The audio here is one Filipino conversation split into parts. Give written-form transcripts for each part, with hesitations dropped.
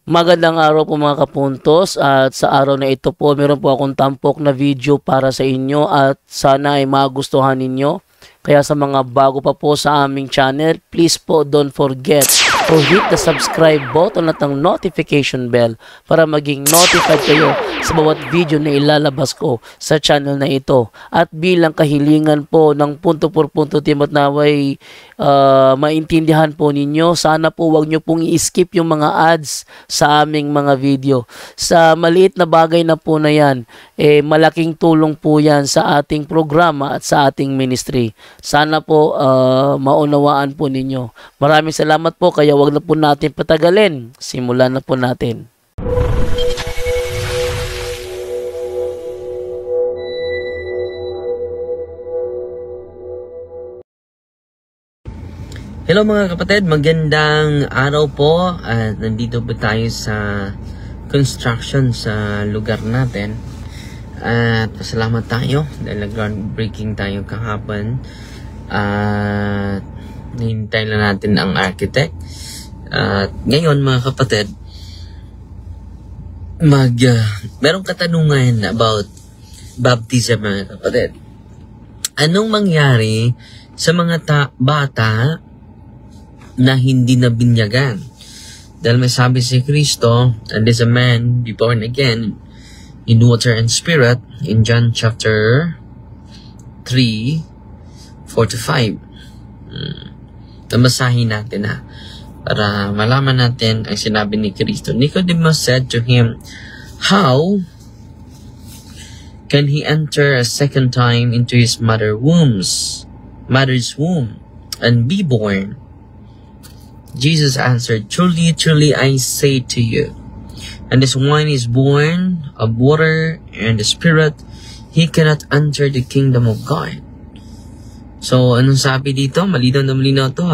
Magandang araw po mga kapuntos, at sa araw na ito po meron po akong tampok na video para sa inyo at sana ay magustuhan ninyo. Kaya sa mga bago pa po sa aming channel, please po don't forget to hit the subscribe button at ang notification bell para maging notified kayo sa bawat video na ilalabas ko sa channel na ito. At bilang kahilingan po ng punto por punto team at naway maintindihan po ninyo, sana po wag nyo pong i-skip yung mga ads sa aming mga video. Sa maliit na bagay na po na yan, malaking tulong po yan sa ating programa at sa ating ministry. Sana po maunawaan po ninyo. Maraming salamat po, kaya wag na po natin patagalin. Simulan na po natin. Hello mga kapatid, magandang araw po at nandito po tayo sa construction sa lugar natin at pasalamat tayo dahil groundbreaking tayo kahapon at hintay lang natin ang architect. At ngayon mga kapatid, merong katanungan about baptism mga kapatid. Anong mangyari sa mga bata na hindi nabinyagan? Dahil may sabi si Kristo, and is a man be born again in water and spirit in John chapter 3:4-5. Namasahin natin para malaman natin ang sinabi ni Kristo. Nicodemus said to him, "How can he enter a second time into his mother's womb and be born?" Jesus answered, "Truly, truly, I say to you, unless one is born of water and the Spirit, he cannot enter the kingdom of God." So, anong sabi dito? Malinaw na malinaw to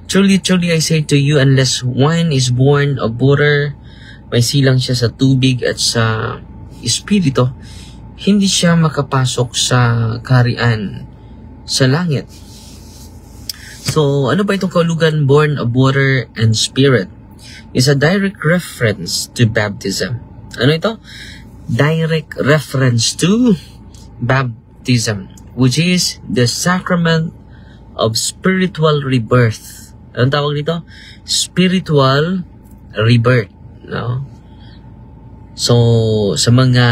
Truly, truly, I say to you, unless one is born of water, may silang siya sa tubig at sa Espiritu, hindi siya makapasok sa kaharian sa langit. So, ano ba itong kahulugan born of water and spirit? It's a direct reference to baptism. Ano ito? Direct reference to baptism, which is the sacrament of spiritual rebirth. Anong tawag dito? Spiritual rebirth. No? So, sa mga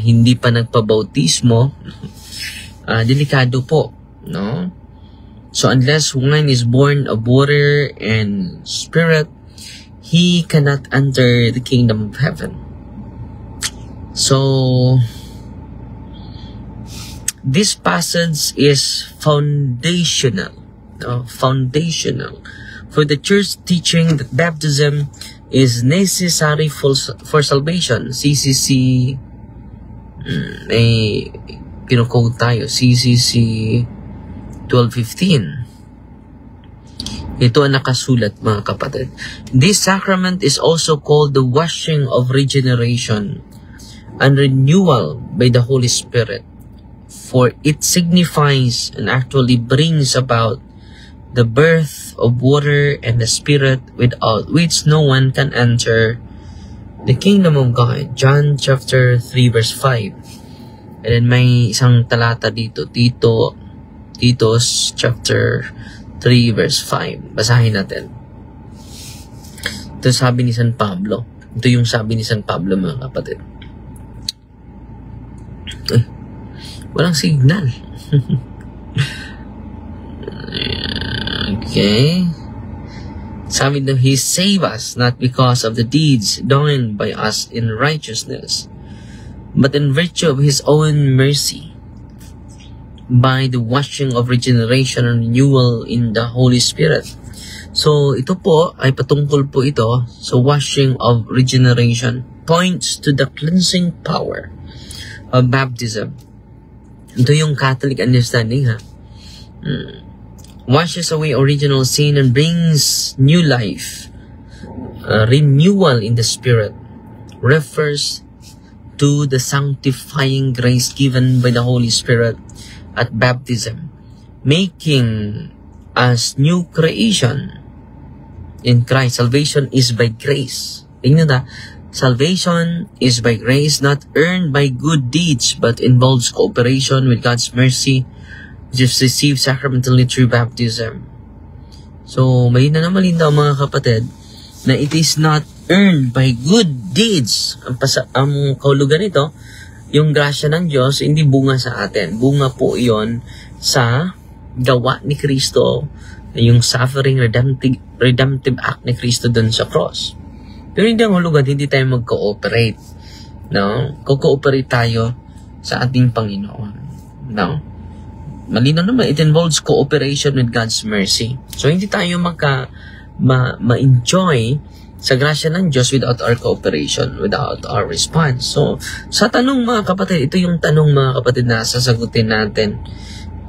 hindi pa nagpabautismo, delikado po. No? So, unless one is born of water and spirit, he cannot enter the kingdom of heaven. So, this passage is foundational for the church teaching that baptism is necessary for salvation. CCC, may pinukog tayo, CCC 12:15. Ito ang nakasulat mga kapatid. This sacrament is also called the washing of regeneration and renewal by the Holy Spirit, for it signifies and actually brings about the birth of water and the Spirit, without which no one can enter the kingdom of God. John chapter 3:5. And then may isang talata dito, Titus chapter 3:5. Basahin natin. Ito sabi ni San Pablo. Ito yung sabi ni San Pablo mga kapatid. Walang signal. Okay. Sabi na, He saved us not because of the deeds done by us in righteousness, but in virtue of His own mercy, by the washing of regeneration and renewal in the Holy Spirit. So, ito po ay patungkol po ito sa washing of regeneration, points to the cleansing power of baptism. Ito yung Catholic understanding Washes away original sin and brings new life. Renewal in the Spirit refers to the sanctifying grace given by the Holy Spirit at baptism, making us new creation in Christ. Salvation is by grace. Tingnan na, salvation is by grace, not earned by good deeds, but involves cooperation with God's mercy, which is received sacramentally through baptism. So, malinaw na malinaw mga kapatid, na it is not earned by good deeds. Ang kahulugan nito, yung grasya ng Diyos, hindi bunga sa atin. Bunga po iyon sa gawa ni Kristo, yung suffering redemptive act ni Kristo dun sa cross. Pero hindi ang hulugan, hindi tayo mag-cooperate. No? Co-cooperate tayo sa ating Panginoon. No? Malinaw naman, it involves cooperation with God's mercy. So, hindi tayo ma-enjoy sa grasya ng Diyos without our cooperation, without our response. So, sa tanong mga kapatid, ito yung tanong mga kapatid na sasagutin natin.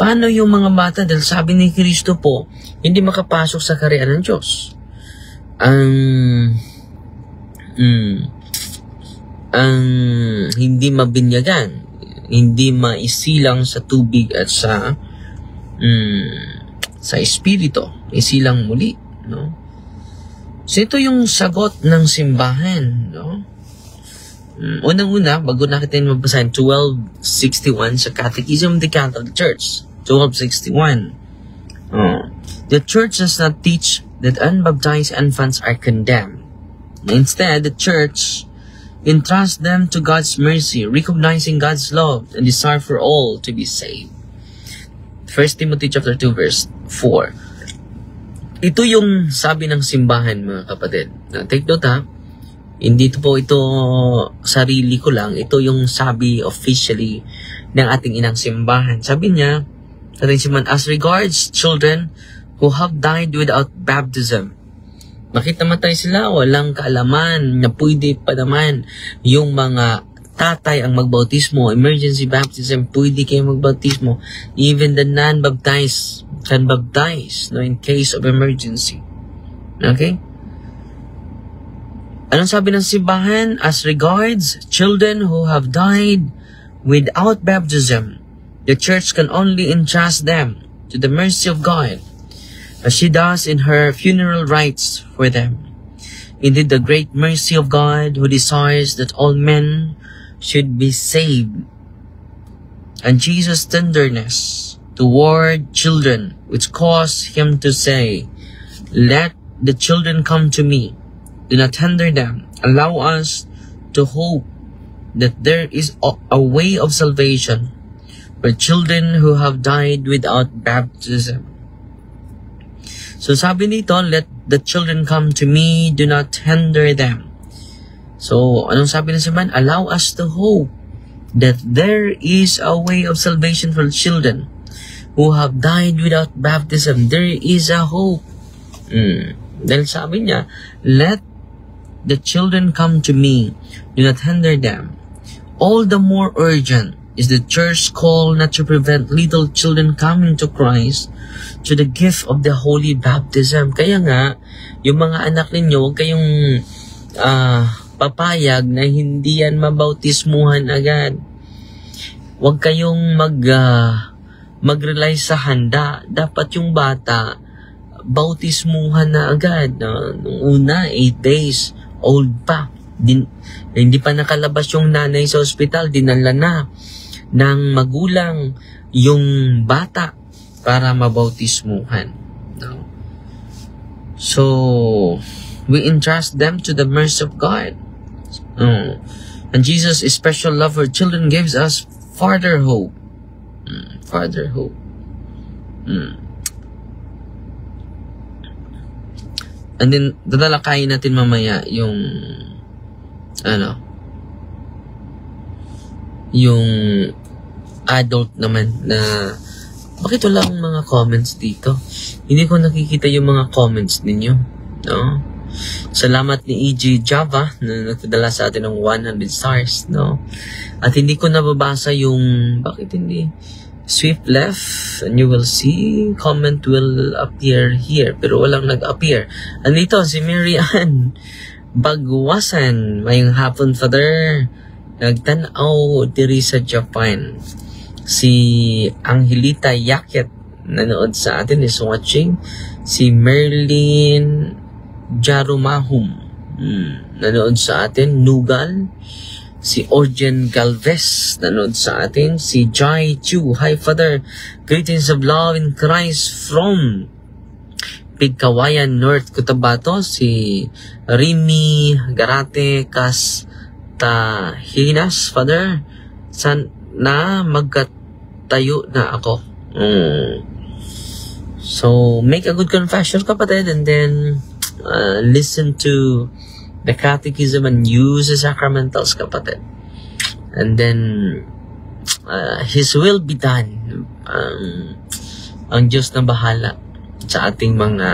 Paano yung mga bata? Dahil sabi ni Kristo po, hindi makapasok sa kaharian ng Diyos. Ang hindi mabinyagan, hindi maisilang sa tubig at sa espiritu, isilang muli, no? So, ito yung sagot ng simbahan, no? Unang-una, bago natin mabasahin, 1261 sa Catechism of the Catholic Church. 1261. The Church does not teach that unbaptized infants are condemned. Instead, the Church entrusts them to God's mercy, recognizing God's love and desire for all to be saved. 1 Timothy chapter 2, verse 4. Ito yung sabi ng simbahan, mga kapatid. Now, take note ha. Hindi po ito sarili ko lang. Ito yung sabi officially ng ating inang simbahan. Sabi niya, sa ating simbahan, as regards children who have died without baptism. Bakit namatay sila? Walang kaalaman na pwede pa naman yung mga tatay ang magbautismo, emergency baptism, pwede kayo magbautismo. Even the non-baptized can baptize, no, in case of emergency. Okay? Anong sabi ng simbahan? As regards children who have died without baptism, the Church can only entrust them to the mercy of God, as she does in her funeral rites for them. Indeed, the great mercy of God, who desires that all men should be saved, and Jesus' tenderness toward children, which caused him to say, let the children come to me, do not hinder them, allow us to hope that there is a way of salvation for children who have died without baptism. So sabi nito, let the children come to me, do not hinder them. So, anong sabi ng simbahan? Allow us to hope that there is a way of salvation for children who have died without baptism. There is a hope. Dahil sabi niya, let the children come to me, do not hinder them. All the more urgent is the Church call not to prevent little children coming to Christ to the gift of the holy baptism. Kaya nga, yung mga anak ninyo, huwag kayong papayag na hindi yan mabautismuhan agad. Huwag kayong mag-rely sa handa. Dapat yung bata, bautismuhan na agad. Nung una, 8 days old pa. Hindi pa nakalabas yung nanay sa ospital, dinala na ng magulang yung bata para mabautismuhan. No? So, we entrust them to the mercy of God. And Jesus' special love for children gives us further hope. Further hope. And then, dadalakayin natin mamaya yung yung adult naman na bakit walang mga comments dito? Hindi ko nakikita yung mga comments ninyo. No? Salamat ni E.G. Java na nagpadala sa atin ng 100 stars, no? At hindi ko nababasa yung bakit hindi swift left, and you will see comment will appear here, pero walang nag-appear. Andito si Mary Ann Bagwasan, mayong hapon, Father. Nagtanaw diri sa Japan. Si Angelita Yaket nanood sa atin, is watching. Si Merlin Jarumahum Nanood sa atin. Nugal. Si Orgen Galvez, nanood sa atin. Si Jai Chu, hi Father. Greetings of love in Christ from Pigkawayan, North Cotabato. Si Rimi Garate Castahinas, Father. Sana magkatayo na ako. So, make a good confession, kapatid, and then listen to the catechism and use the sacramentals, kapatid. And then, His will be done. Ang Diyos na bahala sa ating mga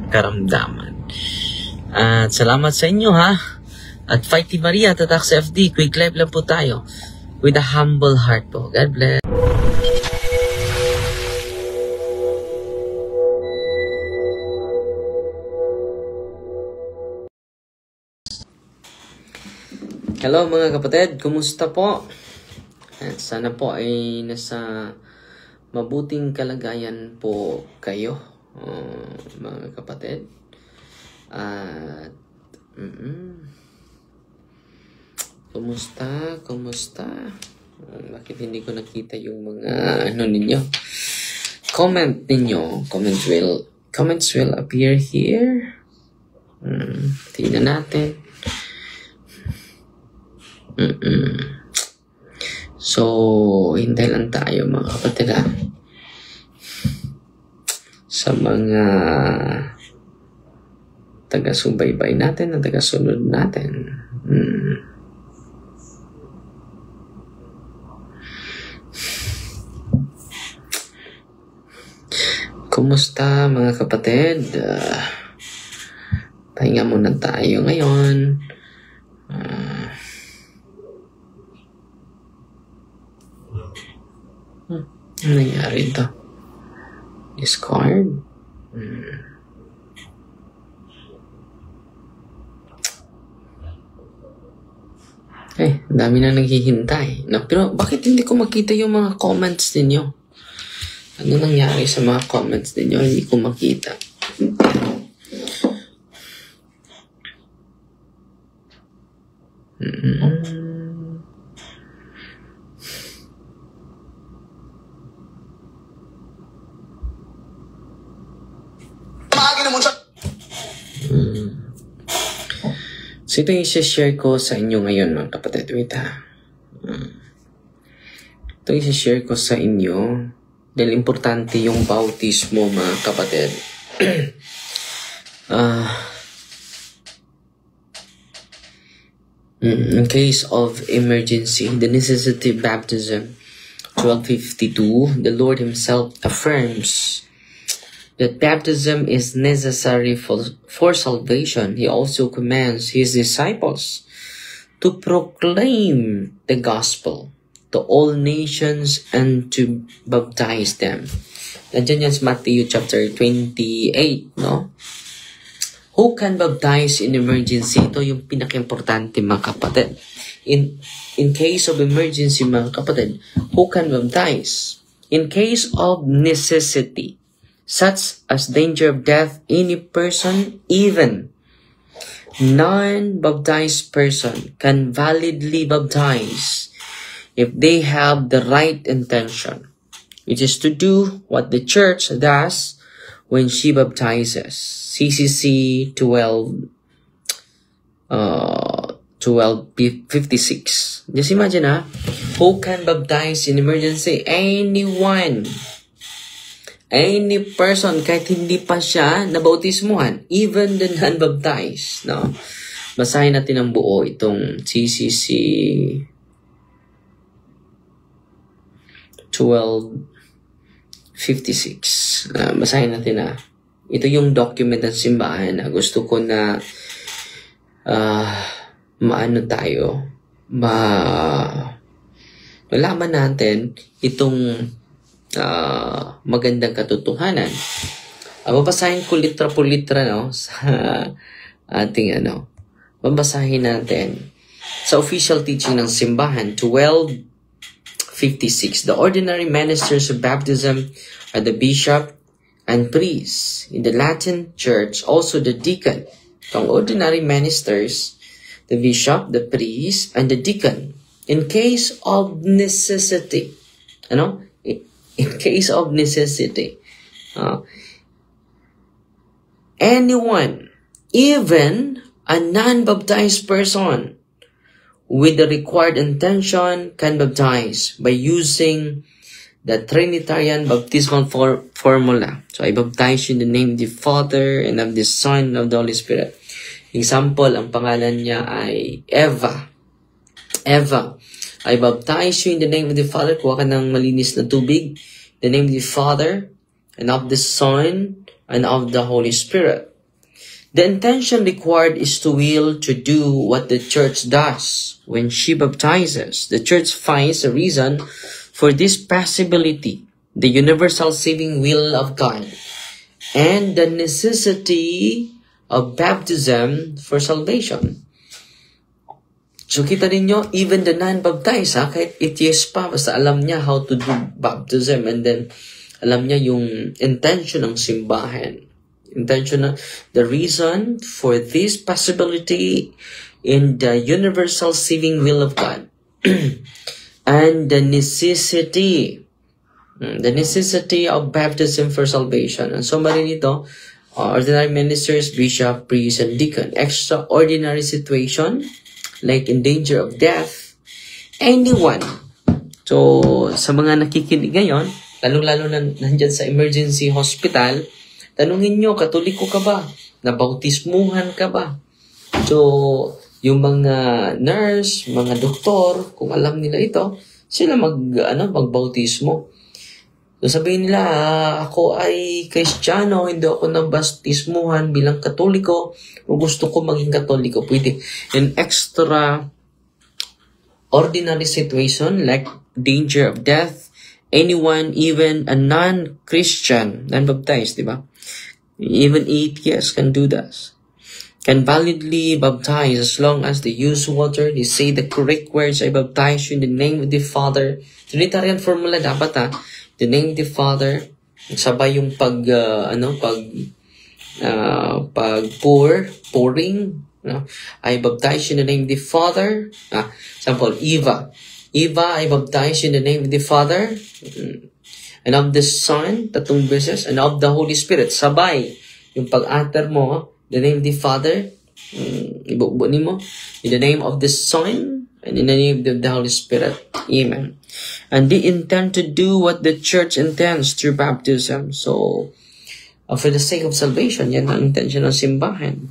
karamdaman. At salamat sa inyo, ha? At Fighty Maria, Tatak sa FD, quick live lang po tayo. With a humble heart po. God bless. Hello mga kapatid, kumusta po? At sana po ay nasa mabuting kalagayan po kayo, mga kapatid. At kumusta? Bakit hindi ko nakita yung mga ninyo? Comments will appear here. Tingnan natin. So, hintay lang tayo mga kapatid, sa mga taga-subaybay natin, taga-sunod natin. Kumusta mga kapatid? Pahinga muna tayo ngayon. Ano nangyari ito? Discard? Dami na naghihintay. Pero bakit hindi ko makita yung mga comments ninyo? Ano nangyari sa mga comments ninyo? Hindi ko makita. So ito yung share ko sa inyo ngayon mga kapatid. Wait ha. Ito yung share ko sa inyo dahil importante yung bautismo mga kapatid. In case of emergency, the necessity of baptism, 1252, the Lord Himself affirms that baptism is necessary for salvation. He also commands His disciples to proclaim the gospel to all nations and to baptize them. Nandiyan yan sa Matthew chapter 28, no? Who can baptize in emergency? Ito yung pinaka-importante mga kapatid. In case of emergency mga kapatid, who can baptize? In case of necessity, such as danger of death, any person, even non-baptized person, can validly baptize if they have the right intention, which is to do what the church does when she baptizes. CCC 1256. Just imagine, who can baptize in emergency? Anyone. Any person, kahit hindi pa siya nabautismuhan, even the non-baptized, no? Basahin natin ang buo itong CCC 1256. Basahin natin ito yung document ng simbahan na gusto ko na malaman natin itong magandang katotohanan. Babasahin ko litra po litra, no, sa ating babasahin natin sa official teaching ng simbahan 1256. The ordinary ministers of baptism are the bishop and priest in the Latin church, also the deacon, Ang ordinary ministers, the bishop, the priest, and the deacon, in case of necessity. Ano? In case of necessity. Anyone, even a non-baptized person, with the required intention can baptize by using the Trinitarian baptismal formula. So, I baptize you in the name of the Father and of the Son and of the Holy Spirit. Example, ang pangalan niya ay Eva. Eva, I baptize you in the name of the Father. Kuha ka ng malinis na tubig. In the name of the Father and of the Son and of the Holy Spirit. The intention required is to will to do what the church does when she baptizes. The church finds a reason for this possibility, the universal saving will of God, and the necessity of baptism for salvation. So kita ninyo, even the non-baptized, kahit atheist pa, basta alam niya how to do baptism, and then alam niya yung intention ng simbahan. The reason for this possibility in the universal saving will of God and the necessity of baptism for salvation. And so many nito, ordinary ministers, bishop, priest, and deacon. Extraordinary situation, like in danger of death, anyone. So, sa mga nakikinig ngayon, lalong-lalo na nandyan sa emergency hospital, tanungin nyo, Katoliko ka ba? Nabautismuhan ka ba? So, yung mga nurse, mga doktor, kung alam nila ito, sila magbautismo. So, sabihin nila, ako ay Kristiyano, hindi ako nabautismuhan bilang Katoliko, o gusto ko maging Katoliko, pwede. In extra ordinary situation, like danger of death, anyone, even a non-Christian, non-baptized, di ba? Even atheists can do this. Can validly baptize as long as they use water. They say the correct words, I baptize you in the name of the Father. Trinitarian formula dapat the name of the Father. Sabay yung pouring. I baptize you in the name of the Father. Example, Eva, I baptize you in the name of the Father. And of the Son, tatlong beses, and of the Holy Spirit. Sabay, yung pag-utter mo, the name of the Father, ibubunin mo, in the name of the Son, and in the name of the Holy Spirit. Amen. And they intend to do what the church intends through baptism. So, for the sake of salvation, yan ang intention ng simbahan.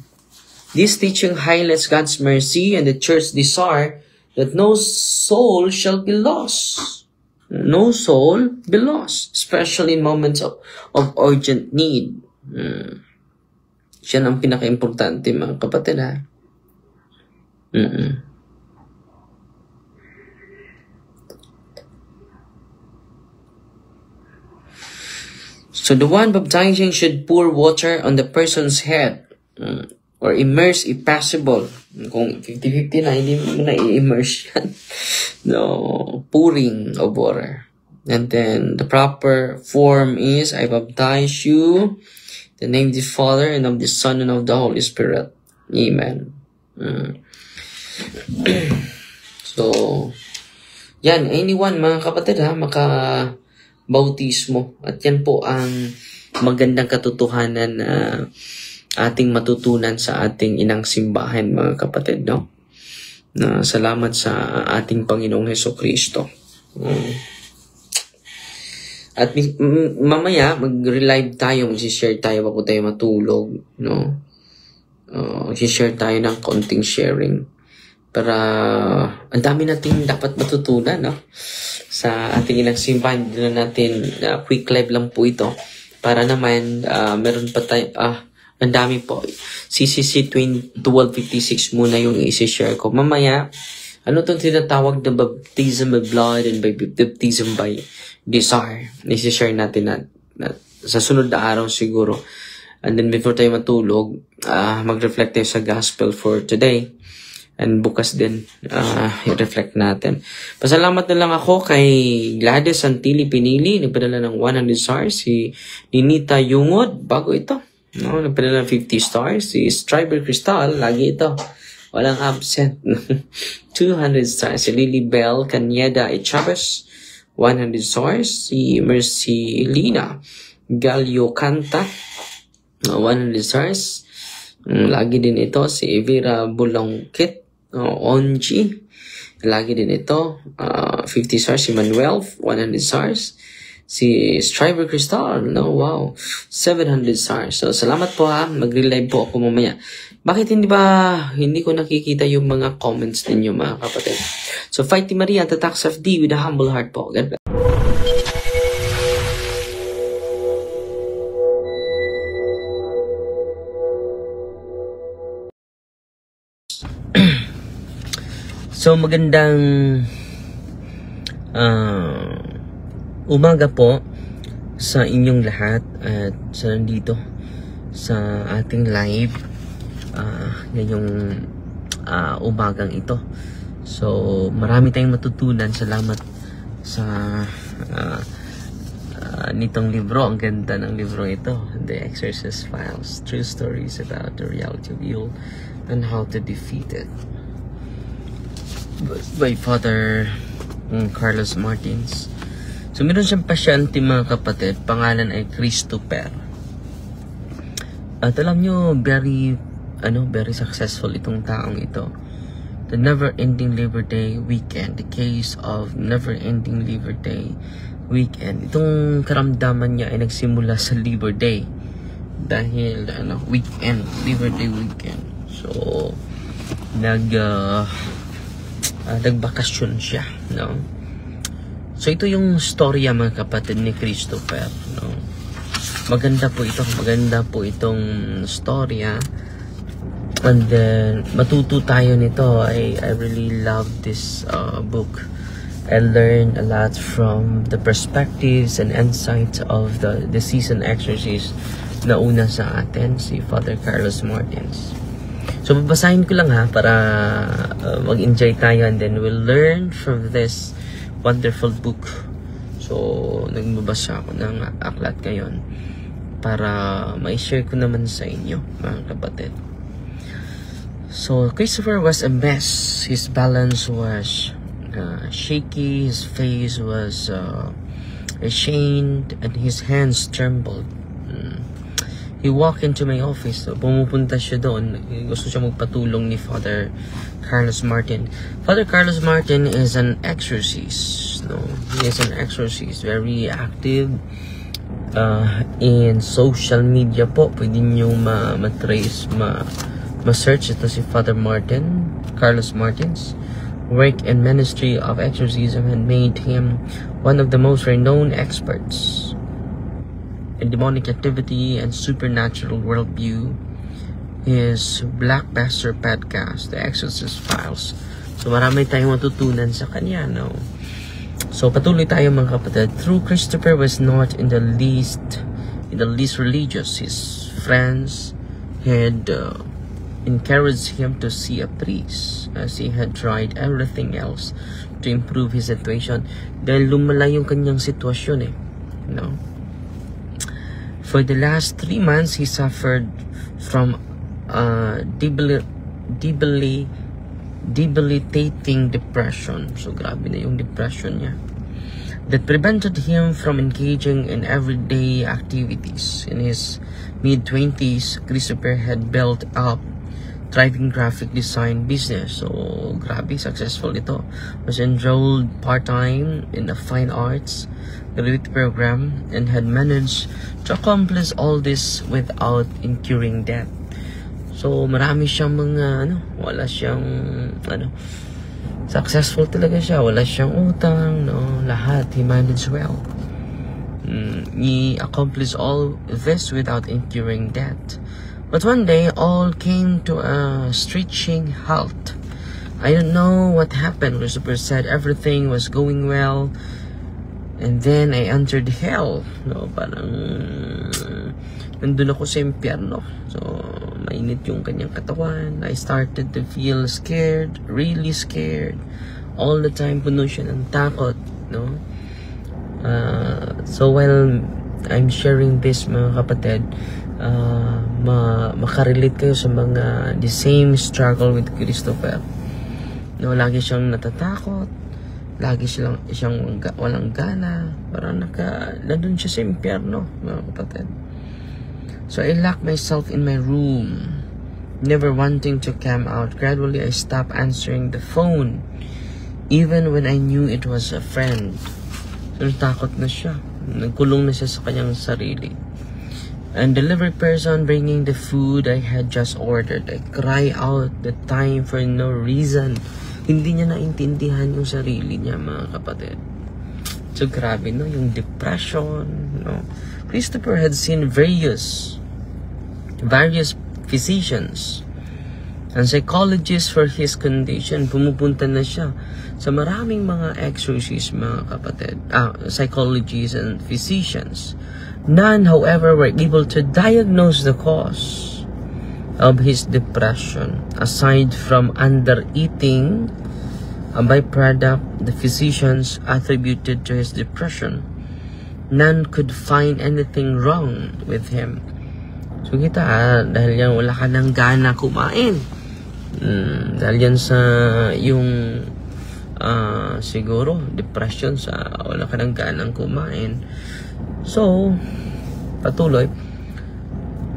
This teaching highlights God's mercy and the church's desire that no soul shall be lost. No soul be lost, especially in moments of urgent need. Siya ang pinaka-importante, mga kapatid, So the one baptizing should pour water on the person's head, or immerse if possible. Kung 50-50 na, hindi mo na i-immerse yan. No, pouring of water. And then the proper form is, I baptize you in the name of the Father and of the Son and of the Holy Spirit. Amen. So, yan, anyone mga kapatid maka-bautismo. At yan po ang magandang katotohanan na ating matutunan sa ating inang simbahan, mga kapatid, no? Na salamat sa ating Panginoong Hesukristo. At mamaya, mag-relive tayo, mag-share tayo bago tayo matulog, no? Mag-share tayo ng konting sharing. Para, ang dami natin dapat matutunan, no? Sa ating inang simbahan, hindi na natin, quick live lang po ito. Para naman, meron pa tayo, ang dami po. CCC 1256 muna yung isi-share ko. Mamaya, ano itong tinatawag na baptism by blood and by baptism by desire? Isi-share natin na sa sunod na araw siguro. And then before tayo matulog, mag-reflect tayo sa gospel for today. And bukas din, i-reflect natin. Pasalamat na lang ako kay Gladys Antili Pinili. Nagpadala ng 100 stars. Si Ninita Yungod. Bago ito. No, nagpadala ng 50 stars. Si Striber Crystal, lagi ito. Walang absent. 200 stars. Si Lily Bell Caneda Chavez, 100 stars. Si Mercilina Galio Canta, 100 stars. Lagi din ito. Si Vera Bulongkit, Onji. Lagi din ito. 50 stars. Si Manuel, 100 stars. Si Striber Crystal, no, wow, 700 stars. So, salamat po ha. Magre-live po ako mamaya. Bakit hindi ko nakikita yung mga comments ninyo, mga kapatid? So, Fighty Maria, Tatax of D with a humble heart po. God bless. So, magandang umaga po sa inyong lahat at sa nandito sa ating live ngayong umagang ito. So, marami tayong matutunan. Salamat sa nitong libro. Ang ganda ng libro ito, The Exorcist Files, True Stories about the Reality of Evil and How to Defeat It, by Father Carlos Martins. So, meron siyang pasyente, mga kapatid. Pangalan ay Christopher. At alam nyo, very successful itong taong ito. The Never-Ending Labor Day Weekend. The Case of Never-Ending Labor Day Weekend. Itong karamdaman niya ay nagsimula sa Labor Day. Dahil, weekend. Labor Day weekend. So, nagbakasyon siya, no? So, ito yung storya, mga kapatid, ni Christopher, no? Maganda po itong storya. And then, matuto tayo nito. I really love this book. I learned a lot from the perspectives and insights of the seasoned exorcist na una sa atin, si Father Carlos Martins. So, babasahin ko lang ha, para mag-enjoy tayo, and then we'll learn from this wonderful book. So, nagbabasa ako ng aklat ngayon para ma-share ko naman sa inyo, mga kapatid. So, Christopher was a mess. His balance was shaky. His face was ashamed, and his hands trembled. He walked into my office. So, pumupunta siya doon. Gusto siya magpatulong ni Father Carlos Martin. Father Carlos Martin is an exorcist. No? He is an exorcist. Very active in social media po. Pwede nyo ma-trace, ma-search ito si Father Martin, Carlos Martins. Work and ministry of exorcism had made him one of the most renowned experts in demonic activity and supernatural worldview. His Blackbuster podcast, The Exorcist Files. So, marami tayong matutunan sa kanya, no? So, patuloy tayo, mga kapatid. True Christopher was not in the least religious. His friends had encouraged him to see a priest, as he had tried everything else to improve his situation. Dahil lumala yung kanyang sitwasyon, no? For the last 3 months, he suffered from debilitating depression. So, grabe na yung depression niya. That prevented him from engaging in everyday activities. In his mid-20s, Christopher had built up thriving graphic design business. So, grabe, successful ito. Was enrolled part-time in the fine arts graduate program and had managed to accomplish all this without incurring debt. So, marami siyang mga, wala siyang, successful talaga siya. Wala siyang utang, no? Lahat, he managed well. He accomplished all this without incurring debt. But one day, all came to a screeching halt. I don't know what happened. Christopher said everything was going well. And then I entered hell. No, parang nandun ako sa impyerno. So, mainit yung kanyang katawan. I started to feel scared, really scared. All the time, puno siya ng takot, no? So while I'm sharing this, mga kapatid, makarelate kayo sa mga the same struggle with Christopher. No, lagi siyang natatakot, lagi siyang walang gana, parang nandun siya sa impyerno, mga kapatid. So I locked myself in my room, never wanting to come out. Gradually I stopped answering the phone, even when I knew it was a friend. So natakot na siya, nagkulong na siya sa kanyang sarili. And delivery person bringing the food I had just ordered, I cry out the time for no reason. Hindi niya naintindihan yung sarili niya, mga kapatid. So grabe, no? Yung depression, no? Christopher had seen various physicians and psychologists for his condition. Pumupunta na siya sa maraming mga exorcists, mga kapatid, psychologists and physicians. None, however, were able to diagnose the cause of his depression. Aside from undereating, a byproduct the physicians attributed to his depression, none could find anything wrong with him. So kita, dahil yan wala ka ng gana kumain. Dahil yan sa yung siguro depression, sa wala ka ng ganang kumain. So, patuloy,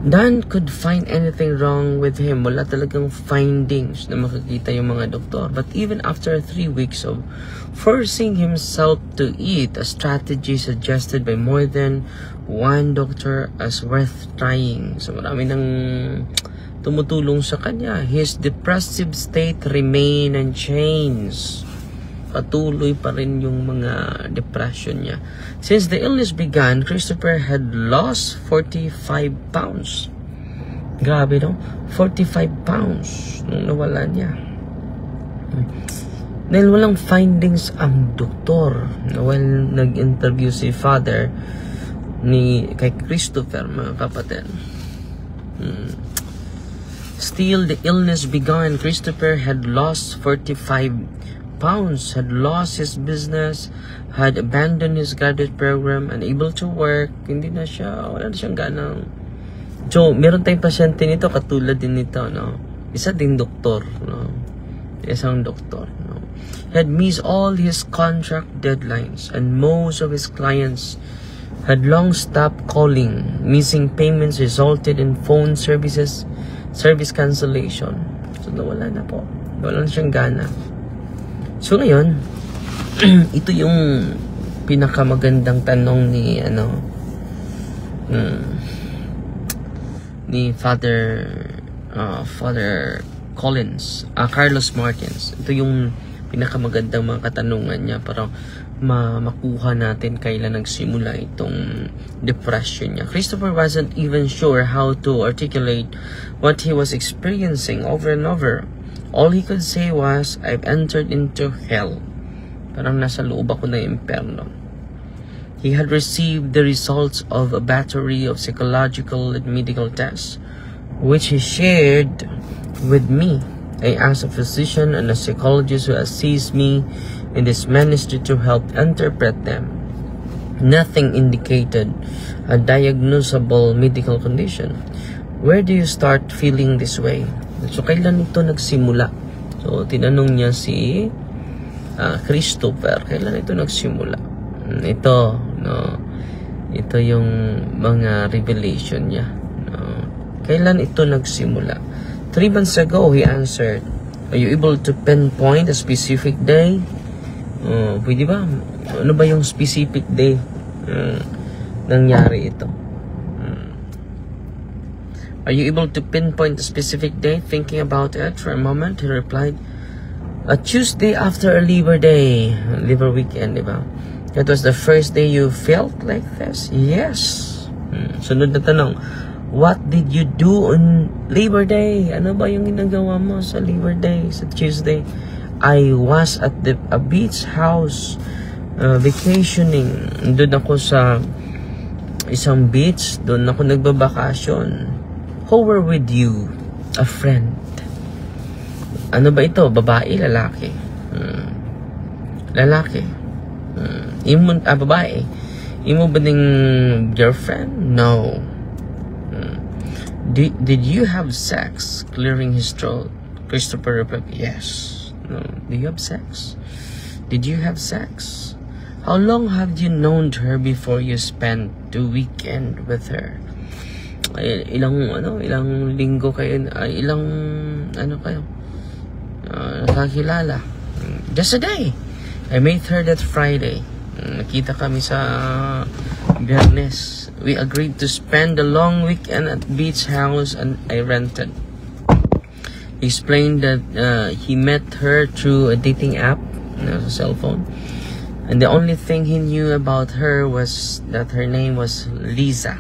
none could find anything wrong with him. Wala talagang findings na makikita yung mga doktor. But even after 3 weeks of forcing himself to eat, a strategy suggested by more than one doctor as worth trying. So, marami nang tumutulong sa kanya. His depressive state remained unchanged. Patuloy pa rin yung mga depression niya. Since the illness began, Christopher had lost 45 pounds. Grabe, no? 45 pounds nung nawala niya. Dahil walang findings ang doktor. While nag-interview si father kay Christopher, mga kapatid. Still, the illness began. Christopher had lost 45 pounds, had lost his business, had abandoned his graduate program, unable to work. Hindi na siya, wala na siyang ganang. So, meron tayong pasyente nito, katulad din nito, no? Isa din doktor, no? Isang doktor, no? He had missed all his contract deadlines, and most of his clients had long stopped calling. Missing payments resulted in phone service cancellation. So, nawala na po. Wala na siyang gana. So ngayon, ito yung pinakamagandang tanong ni Father Collins, Carlos Martins. Ito yung pinakamagandang mga katanungan niya para makuha natin kailan nagsimula itong depression niya. Christopher wasn't even sure how to articulate what he was experiencing over and over. All he could say was, I've entered into hell. Parang nasa loob ako ng impyerno. He had received the results of a battery of psychological and medical tests, which he shared with me. I asked a physician and a psychologist who assist me in this ministry to help interpret them. Nothing indicated a diagnosable medical condition. Where do you start feeling this way? So, kailan ito nagsimula? So, tinanong niya si Christopher, kailan ito nagsimula? Ito, no? Ito yung mga revelation niya. No? Kailan ito nagsimula? 3 months ago, he answered. Are you able to pinpoint a specific day? Pwede ba? Ano ba yung specific day nangyari ito? Are you able to pinpoint a specific day? Thinking about it for a moment, he replied, a Tuesday after a Labor Day. Labor weekend, di ba? That was the first day you felt like this? Yes. Sunod na tanong, what did you do on Labor Day? Ano ba yung ginagawa mo sa Labor Day, sa Tuesday? I was at a beach house vacationing. Doon ako sa isang beach. Doon ako nagbabakasyon. Who were with you? A friend. Ano ba ito? Babae, lalaki? Lalaki. Babae. Imo ba ning girlfriend? No. Did you have sex? Clearing his throat. Christopher replied, yes. No. Do you have sex? Did you have sex? How long have you known her before you spent the weekend with her? Ilang linggo kayo, ilang kayo nakakilala? Just a day. I met her that Friday. Nakita kami sa Biyernes. We agreed to spend the long weekend at beach house and I rented. He explained that he met her through a dating app, a cell phone. And the only thing he knew about her was that her name was Lisa.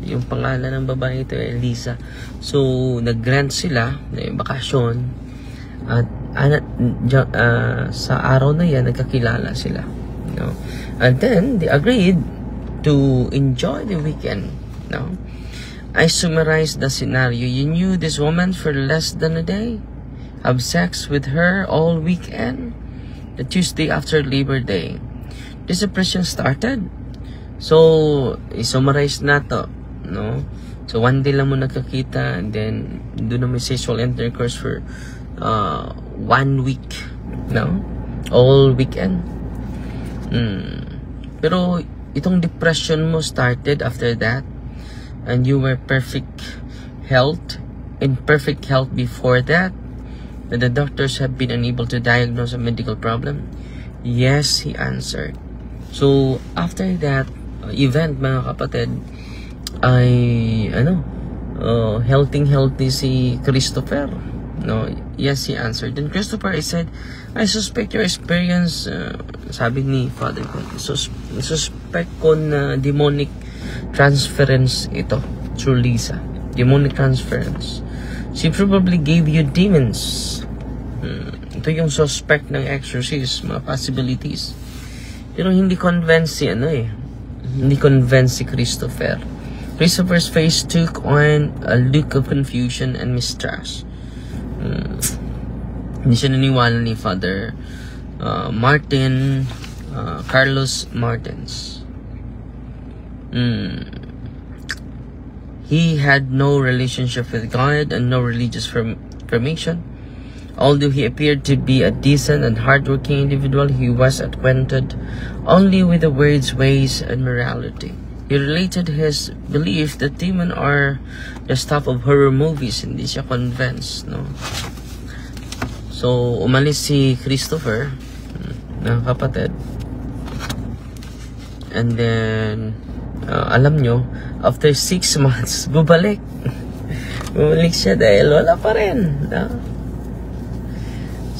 Yung pangalan ng babae ito ay Lisa. So, nag-rent sila, bakasyon. At sa araw na yan, nagkakilala sila. No? And then, they agreed to enjoy the weekend. No? I summarized the scenario. You knew this woman for less than a day? Have sex with her all weekend? The Tuesday after Labor Day. This depression started. So, i-summarize na to. No? So, one day lang mo nagkakita and then, doon na may sexual intercourse for 1 week. No? All weekend. Pero, itong depression mo started after that and you were in perfect health before that. That the doctors have been unable to diagnose a medical problem? Yes, he answered. So, after that event, mga kapatid, ay, healthy si Christopher. No, yes, he answered. Then Christopher, I said, I suspect your experience, sabi ni Father ko, suspect ko na demonic transference ito through Lisa. Demonic transference. She probably gave you demons. Ito yung suspect ng exorcist, mga possibilities. Pero hindi convinced hindi convinced si Christopher. Christopher's face took on a look of confusion and mistrust. Hindi siya naniwala ni Father Martin Carlos Martins. He had no relationship with God and no religious formation. Although he appeared to be a decent and hardworking individual, he was acquainted only with the words, ways, and morality. He related his belief that demons are the stuff of horror movies. Hindi siya convinced, no? So, umalis si Christopher, na kapatid. And then, alam nyo, after 6 months, bumalik. Bumalik siya dahil wala pa rin. No?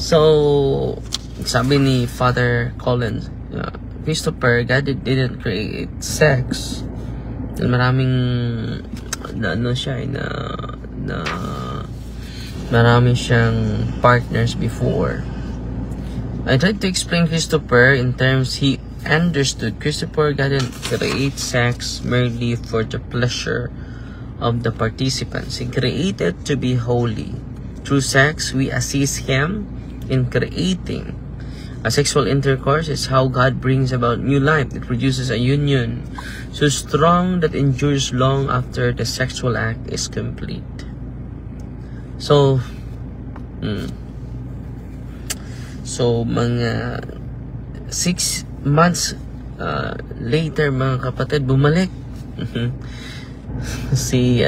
So, sabi ni Father Collins, Christopher, God didn't create sex. Dahil maraming, marami siyang partners before. I tried to explain Christopher in terms he understood. Christopher didn't create sex merely for the pleasure of the participants. He created to be holy. Through sex, we assist him in creating. A sexual intercourse is how God brings about new life. It produces a union so strong that endures long after the sexual act is complete. So, mga 6 months later, mga kapatid, bumalik si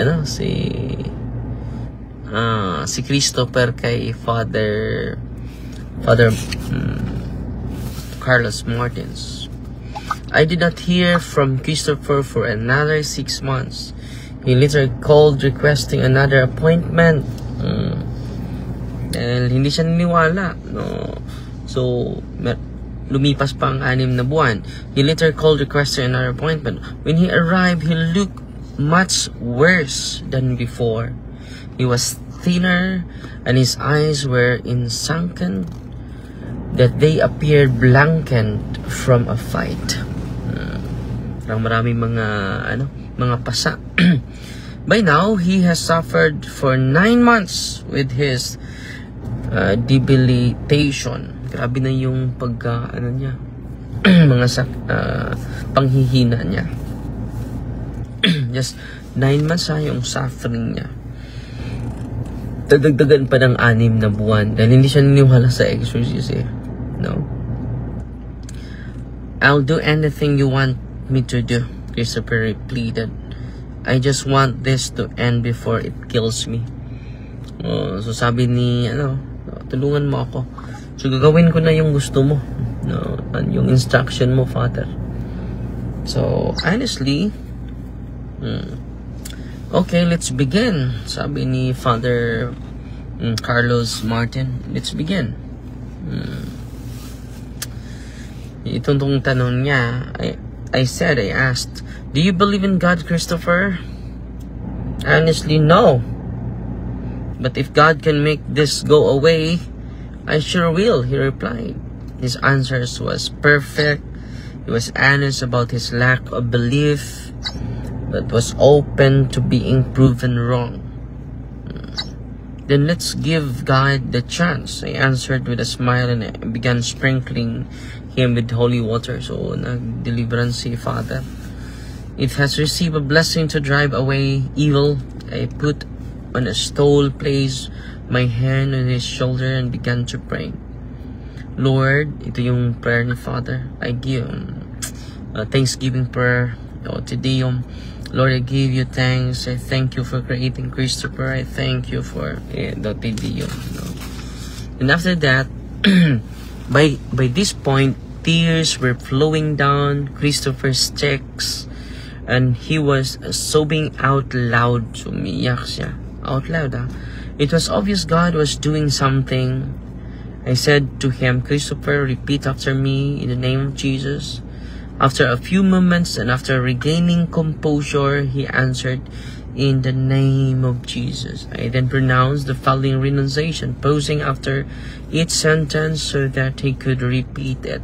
Christopher kay Father Carlos Martins. I did not hear from Christopher for another 6 months. He later called requesting another appointment. Dahil hindi siya niniwala, no? So, lumipas pa ang 6 na buwan. He later called requesting another appointment. When he arrived, he looked much worse than before. He was thinner and his eyes were sunken, that they appeared blackened from a fight. Maraming mga pasa. By now, he has suffered for 9 months with his debilitation. Grabe na yung niya, panghihina niya. Just 9 months yung suffering niya. Dadagdagan pa ng 6 na buwan dahil hindi siya niniwala sa exorcist eh. No? I'll do anything you want me to do, Christopher pleaded. I just want this to end before it kills me. So sabi ni, tulungan mo ako. So gagawin ko na yung gusto mo. No, yung instruction mo, Father. So, honestly, okay, let's begin. Sabi ni Father Carlos Martin, let's begin. Itong tanong niya, I asked, do you believe in God, Christopher? Honestly, no. But if God can make this go away, I sure will, he replied. His answers was perfect. He was honest about his lack of belief, but was open to being proven wrong. Then let's give God the chance, I answered with a smile, and I began sprinkling him with holy water. So, nag-deliverance si Father. It has received a blessing to drive away evil. I put on a stole, placed my hand on his shoulder, and began to pray. Lord, ito yung prayer ni Father. I give thanksgiving prayer. Today, Lord, I give you thanks. I thank you for creating Christopher. I thank you for And after that, by this point, tears were flowing down Christopher's cheeks, and he was sobbing out loud. Sumiyak siya. Out loud, It was obvious God was doing something. I said to him, Christopher, repeat after me in the name of Jesus. After a few moments and after regaining composure, he answered, in the name of Jesus. I then pronounced the following renunciation, pausing after each sentence so that he could repeat it.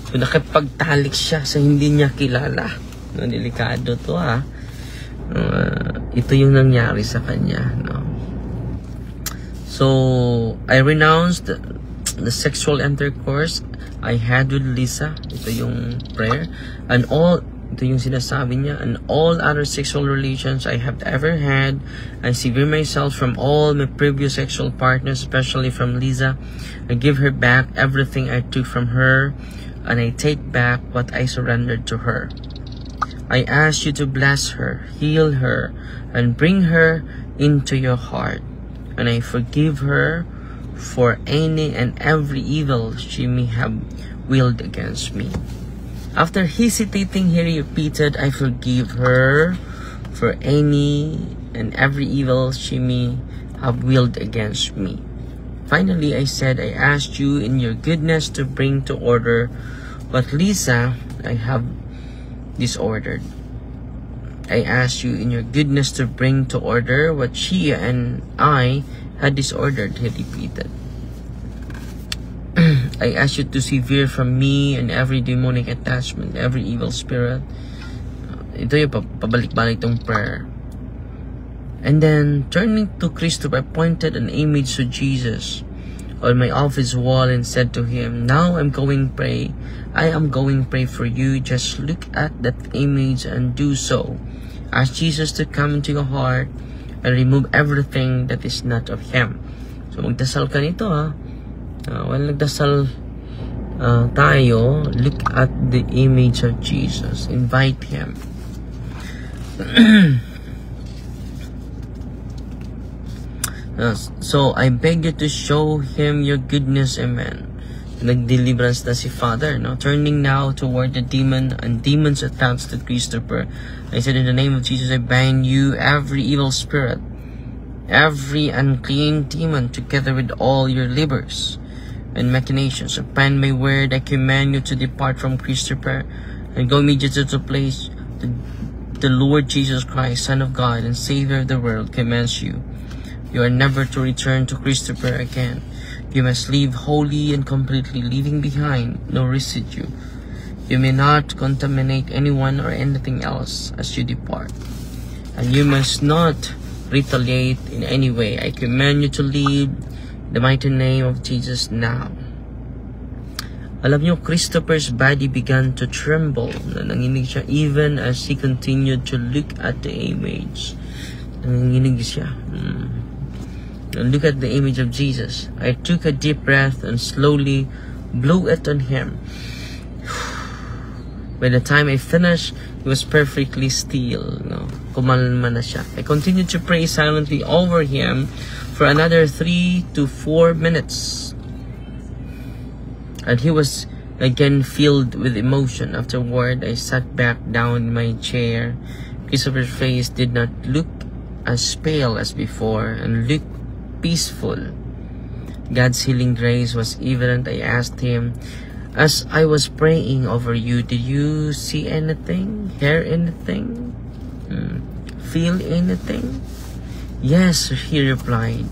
So, nakipagtalik siya sa hindi niya kilala. Delikado to, ito yung nangyari sa kanya, no? So, I renounced the sexual intercourse I had with Lisa. Ito yung prayer. Ito yung sinasabi niya. And all other sexual relations I have ever had. I sever myself from all my previous sexual partners, especially from Lisa. I give her back everything I took from her. And I take back what I surrendered to her. I ask you to bless her, heal her, and bring her into your heart. And I forgive her for any and every evil she may have willed against me. After hesitating, he repeated, I forgive her for any and every evil she may have willed against me. Finally, I said, I asked you in your goodness to bring to order what Lisa I have disordered. I asked you in your goodness to bring to order what she and I had disordered, he repeated. I asked you to sever from me and every demonic attachment, every evil spirit. Ito yung pabalik-balik itong prayer. And then, turning to Christopher, I pointed an image to Jesus on my office wall and said to him, now I am going pray for you. Just look at that image and do so. Ask Jesus to come into your heart and remove everything that is not of Him. So magdasal ka nito When nagdasal tayo, look at the image of Jesus. Invite Him. So I beg you to show Him your goodness. Amen. Nag-deliverance na si Father, no? Turning now toward the demon and demons attached to Christopher, I said, in the name of Jesus, I bind you, every evil spirit, every unclean demon, together with all your labors and machinations. Upon my word, I command you to depart from Christopher and go immediately to the place the Lord Jesus Christ, Son of God and Savior of the world, commands you. You are never to return to Christopher again. You must live wholly and completely, leaving behind no residue. You may not contaminate anyone or anything else as you depart. And you must not retaliate in any way. I command you to leave the mighty name of Jesus now. Alam niyo, Christopher's body began to tremble. Nanginginig siya even as he continued to look at the image. Nanginginig siya. Look at the image of Jesus. I took a deep breath and slowly blew it on him. By the time I finished, he was perfectly still. No? Kumalma na siya. I continued to pray silently over him for another 3 to 4 minutes. And he was again filled with emotion. Afterward, I sat back down in my chair. Christopher's face did not look as pale as before and looked peaceful. God's healing grace was evident. I asked him, as I was praying over you, did you see anything? Hear anything? Feel anything? Yes, he replied.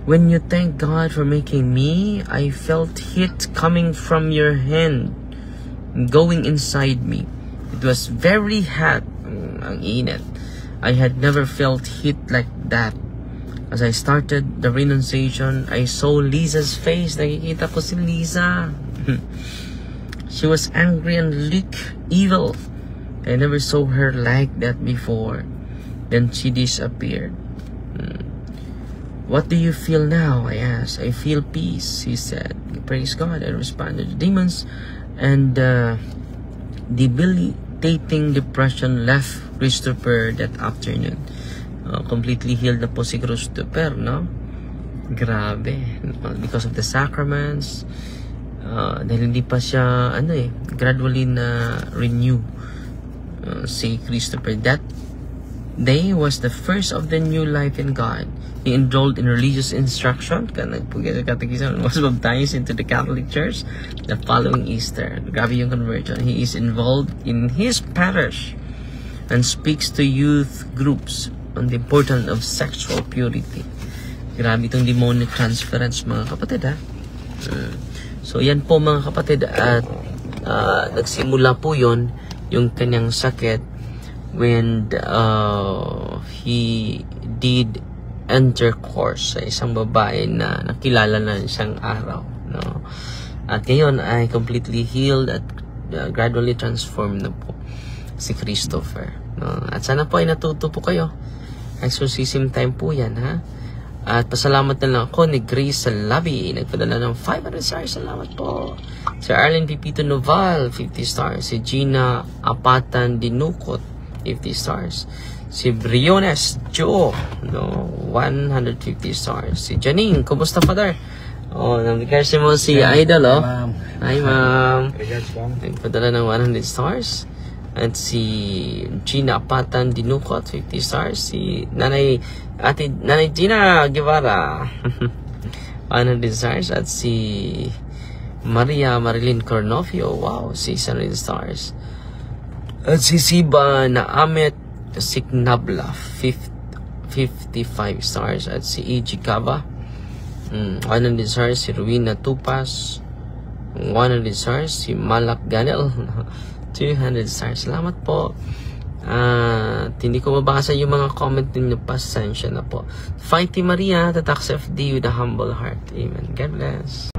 When you thank God for making me, I felt heat coming from your hand, going inside me. It was very hot. Ang init. I had never felt heat like that. As I started the renunciation, I saw Lisa's face. Nakikita ko si Lisa. She was angry and looked evil. I never saw her like that before. Then she disappeared. What do you feel now? I asked. I feel peace, he said. Praise God. I responded. The demons and debilitating depression left Christopher that afternoon. Completely healed na po si Christopher, no? Grabe. Because of the sacraments. Dahil hindi pa siya, gradually na renew si Christopher. That day was the first of the new life in God. He enrolled in religious instruction, was baptized into the Catholic Church the following Easter. Grabe yung conversion. He is involved in his parish and speaks to youth groups on the importance of sexual purity. Grabe itong demonic transference, mga kapatid, ha? So, yan po, mga kapatid, at nagsimula po yon yung kanyang sakit when he did intercourse sa isang babae na nakilala na isang araw, no? At ngayon ay completely healed at gradually transformed na po si Christopher, no? At sana po ay natuto po kayo. Exorcism time po yan, ha? At pasalamat na lang ako ni Grace Salabi, nagpadala ng 500 stars. Salamat po. Si Arlene Pipito Noval, 50 stars. Si Gina Apatan Dinukot, 50 stars. Si Briones Joe, no, 150 stars. Si Janine, kumusta, Father? Nag-regards mo si Idol, oh. Hi, ma'am. Nagpadala ng 100 stars. At si Gina Apatan Dinukot, 50 stars. Si Nanay Gina Guevara, 100 stars. At si Maria Marilyn Cornofio, wow, 600 stars. At si Siba Naamet Signabla, 55 stars. At si E.G. Cava, 100 stars. Si Ruina Tupas, 100 stars. Si Malak Ganel, 200 stars. Salamat po. Hindi ko mabasa yung mga comment ninyo, pasensya na po. Fighty Maria, Tatax FD with a humble heart. Amen. God bless.